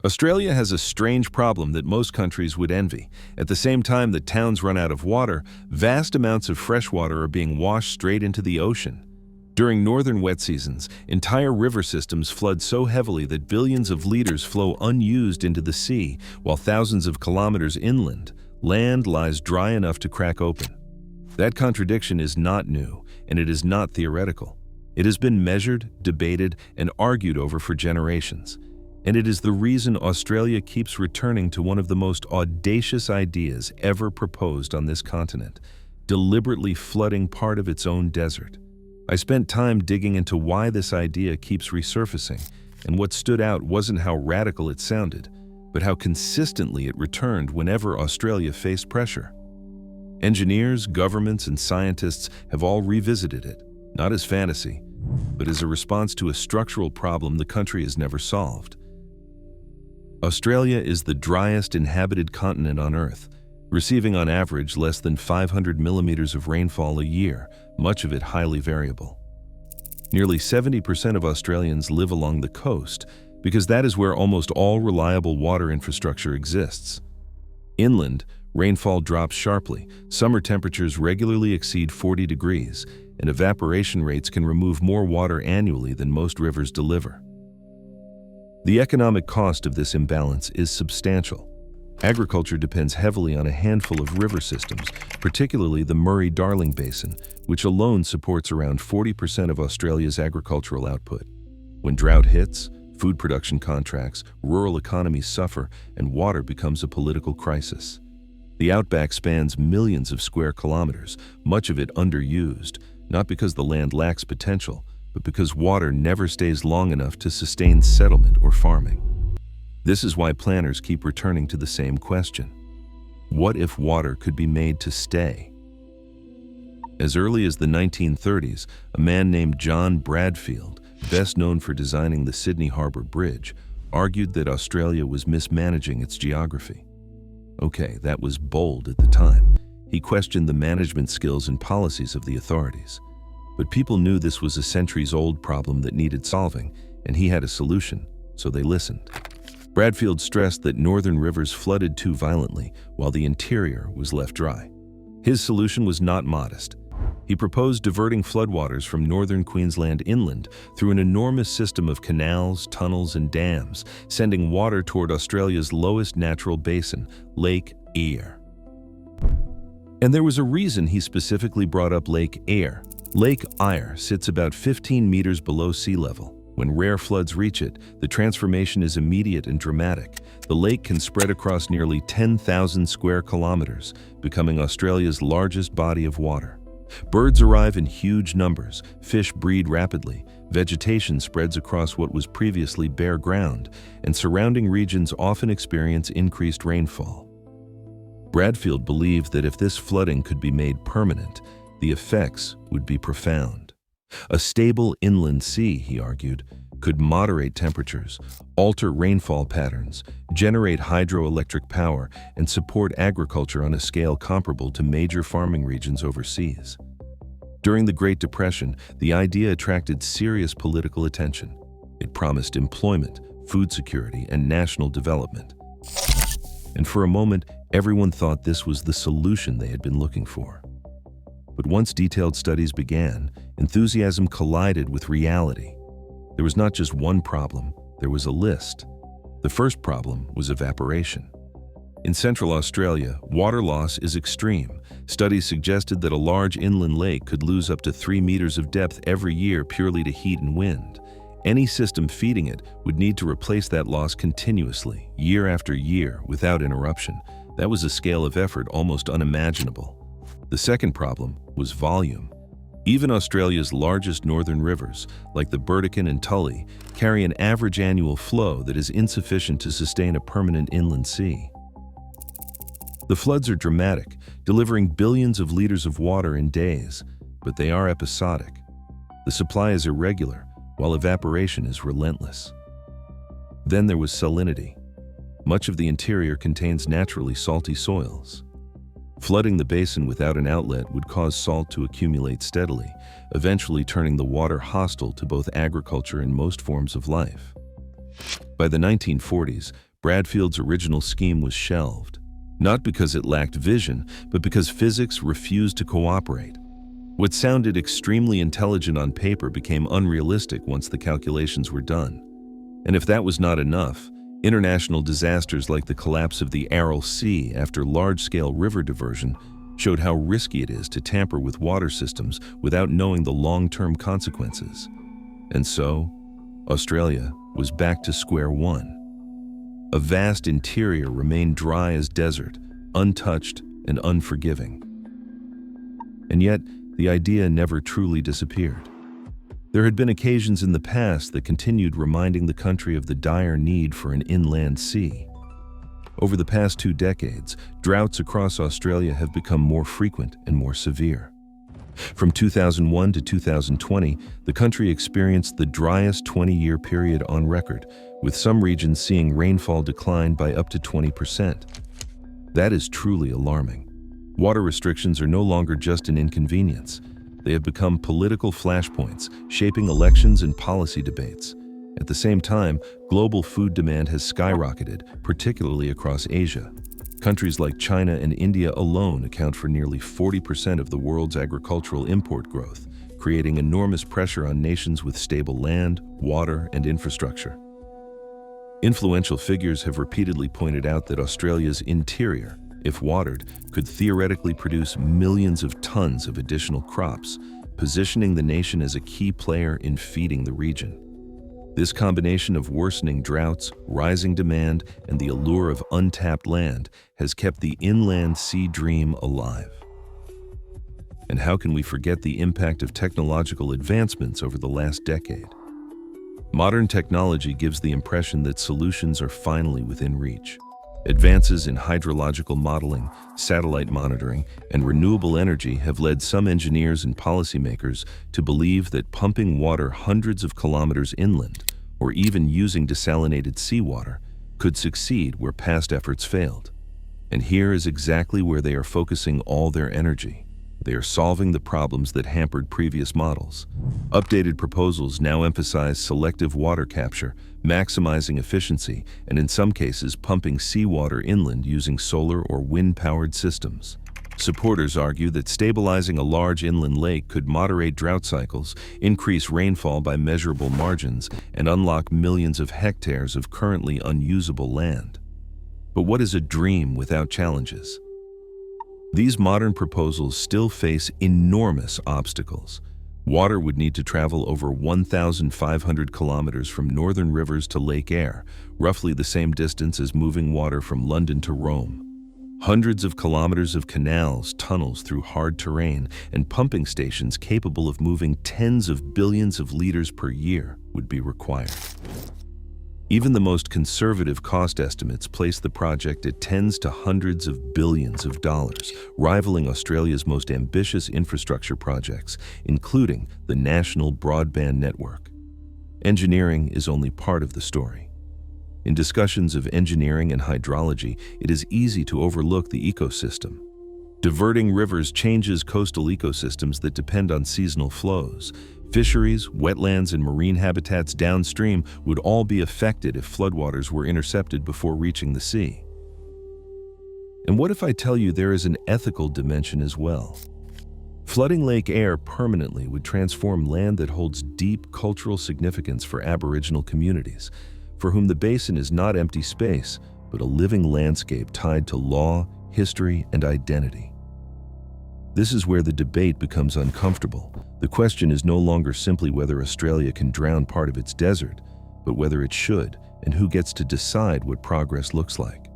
Australia has a strange problem that most countries would envy. At the same time that towns run out of water, vast amounts of fresh water are being washed straight into the ocean. During northern wet seasons, entire river systems flood so heavily that billions of liters flow unused into the sea, while thousands of kilometers inland, land lies dry enough to crack open. That contradiction is not new, and it is not theoretical. It has been measured, debated, and argued over for generations. And it is the reason Australia keeps returning to one of the most audacious ideas ever proposed on this continent, deliberately flooding part of its own desert. I spent time digging into why this idea keeps resurfacing, and what stood out wasn't how radical it sounded, but how consistently it returned whenever Australia faced pressure. Engineers, governments, and scientists have all revisited it, not as fantasy, but as a response to a structural problem the country has never solved. Australia is the driest inhabited continent on Earth, receiving on average less than 500 millimeters of rainfall a year, much of it highly variable. Nearly 70% of Australians live along the coast because that is where almost all reliable water infrastructure exists. Inland, rainfall drops sharply, summer temperatures regularly exceed 40 degrees, and evaporation rates can remove more water annually than most rivers deliver. The economic cost of this imbalance is substantial. Agriculture depends heavily on a handful of river systems, particularly the Murray-Darling Basin, which alone supports around 40% of Australia's agricultural output. When drought hits, food production contracts, rural economies suffer, and water becomes a political crisis. The Outback spans millions of square kilometers, much of it underused, not because the land lacks potential, but because water never stays long enough to sustain settlement or farming. This is why planners keep returning to the same question. What if water could be made to stay? As early as the 1930s, a man named John Bradfield, best known for designing the Sydney Harbour Bridge, argued that Australia was mismanaging its geography. Okay, that was bold at the time. He questioned the management skills and policies of the authorities. But people knew this was a centuries-old problem that needed solving, and he had a solution, so they listened. Bradfield stressed that northern rivers flooded too violently, while the interior was left dry. His solution was not modest. He proposed diverting floodwaters from northern Queensland inland through an enormous system of canals, tunnels, and dams, sending water toward Australia's lowest natural basin, Lake Eyre. And there was a reason he specifically brought up Lake Eyre. Lake Eyre sits about 15 meters below sea level. When rare floods reach it, the transformation is immediate and dramatic. The lake can spread across nearly 10,000 square kilometers, becoming Australia's largest body of water. Birds arrive in huge numbers, fish breed rapidly, vegetation spreads across what was previously bare ground, and surrounding regions often experience increased rainfall. Bradfield believed that if this flooding could be made permanent, the effects would be profound. A stable inland sea, he argued, could moderate temperatures, alter rainfall patterns, generate hydroelectric power, and support agriculture on a scale comparable to major farming regions overseas. During the Great Depression, the idea attracted serious political attention. It promised employment, food security, and national development. And for a moment, everyone thought this was the solution they had been looking for. But once detailed studies began, enthusiasm collided with reality. There was not just one problem, there was a list. The first problem was evaporation. In central Australia, water loss is extreme. Studies suggested that a large inland lake could lose up to 3 meters of depth every year purely to heat and wind. Any system feeding it would need to replace that loss continuously, year after year, without interruption. That was a scale of effort almost unimaginable. The second problem was volume. Even Australia's largest northern rivers, like the Burdekin and Tully, carry an average annual flow that is insufficient to sustain a permanent inland sea. The floods are dramatic, delivering billions of liters of water in days, but they are episodic. The supply is irregular, while evaporation is relentless. Then there was salinity. Much of the interior contains naturally salty soils. Flooding the basin without an outlet would cause salt to accumulate steadily, eventually turning the water hostile to both agriculture and most forms of life. By the 1940s, Bradfield's original scheme was shelved, not because it lacked vision, but because physics refused to cooperate. What sounded extremely intelligent on paper became unrealistic once the calculations were done. And if that was not enough, international disasters like the collapse of the Aral Sea after large-scale river diversion showed how risky it is to tamper with water systems without knowing the long-term consequences. And so, Australia was back to square one. A vast interior remained dry as desert, untouched and unforgiving. And yet, the idea never truly disappeared. There had been occasions in the past that continued reminding the country of the dire need for an inland sea. Over the past 2 decades, droughts across Australia have become more frequent and more severe. From 2001 to 2020, the country experienced the driest 20-year period on record, with some regions seeing rainfall decline by up to 20%. That is truly alarming. Water restrictions are no longer just an inconvenience. They have become political flashpoints, shaping elections and policy debates. At the same time, global food demand has skyrocketed, particularly across Asia. Countries like China and India alone account for nearly 40% of the world's agricultural import growth, creating enormous pressure on nations with stable land, water, and infrastructure. Influential figures have repeatedly pointed out that Australia's interior, if watered, could theoretically produce millions of tons of additional crops, positioning the nation as a key player in feeding the region. This combination of worsening droughts, rising demand, and the allure of untapped land has kept the inland sea dream alive. And how can we forget the impact of technological advancements over the last decade? Modern technology gives the impression that solutions are finally within reach. Advances in hydrological modeling, satellite monitoring, and renewable energy have led some engineers and policymakers to believe that pumping water hundreds of kilometers inland, or even using desalinated seawater, could succeed where past efforts failed. And here is exactly where they are focusing all their energy. They are solving the problems that hampered previous models. Updated proposals now emphasize selective water capture, maximizing efficiency, and in some cases pumping seawater inland using solar or wind-powered systems. Supporters argue that stabilizing a large inland lake could moderate drought cycles, increase rainfall by measurable margins, and unlock millions of hectares of currently unusable land. But what is a dream without challenges? These modern proposals still face enormous obstacles. Water would need to travel over 1,500 kilometers from northern rivers to Lake Eyre, roughly the same distance as moving water from London to Rome. Hundreds of kilometers of canals, tunnels through hard terrain, and pumping stations capable of moving tens of billions of liters per year would be required. Even the most conservative cost estimates place the project at tens to hundreds of billions of dollars, rivaling Australia's most ambitious infrastructure projects, including the National Broadband Network. Engineering is only part of the story. In discussions of engineering and hydrology, it is easy to overlook the ecosystem. Diverting rivers changes coastal ecosystems that depend on seasonal flows. Fisheries, wetlands, and marine habitats downstream would all be affected if floodwaters were intercepted before reaching the sea. And what if I tell you there is an ethical dimension as well? Flooding Lake Eyre permanently would transform land that holds deep cultural significance for Aboriginal communities, for whom the basin is not empty space, but a living landscape tied to law, history, and identity. This is where the debate becomes uncomfortable. The question is no longer simply whether Australia can drown part of its desert, but whether it should, and who gets to decide what progress looks like.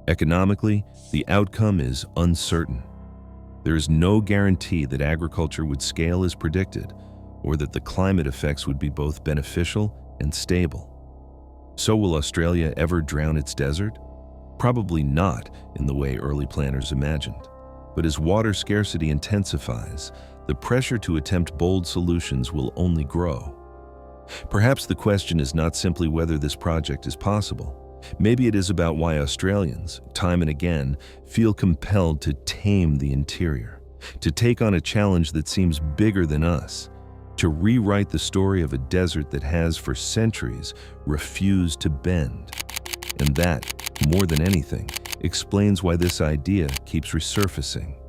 Economically, the outcome is uncertain. There is no guarantee that agriculture would scale as predicted, or that the climate effects would be both beneficial and stable. So will Australia ever drown its desert? Probably not in the way early planners imagined. But as water scarcity intensifies, the pressure to attempt bold solutions will only grow. Perhaps the question is not simply whether this project is possible. Maybe it is about why Australians, time and again, feel compelled to tame the interior, to take on a challenge that seems bigger than us, to rewrite the story of a desert that has, for centuries, refused to bend. And that, more than anything, explains why this idea keeps resurfacing.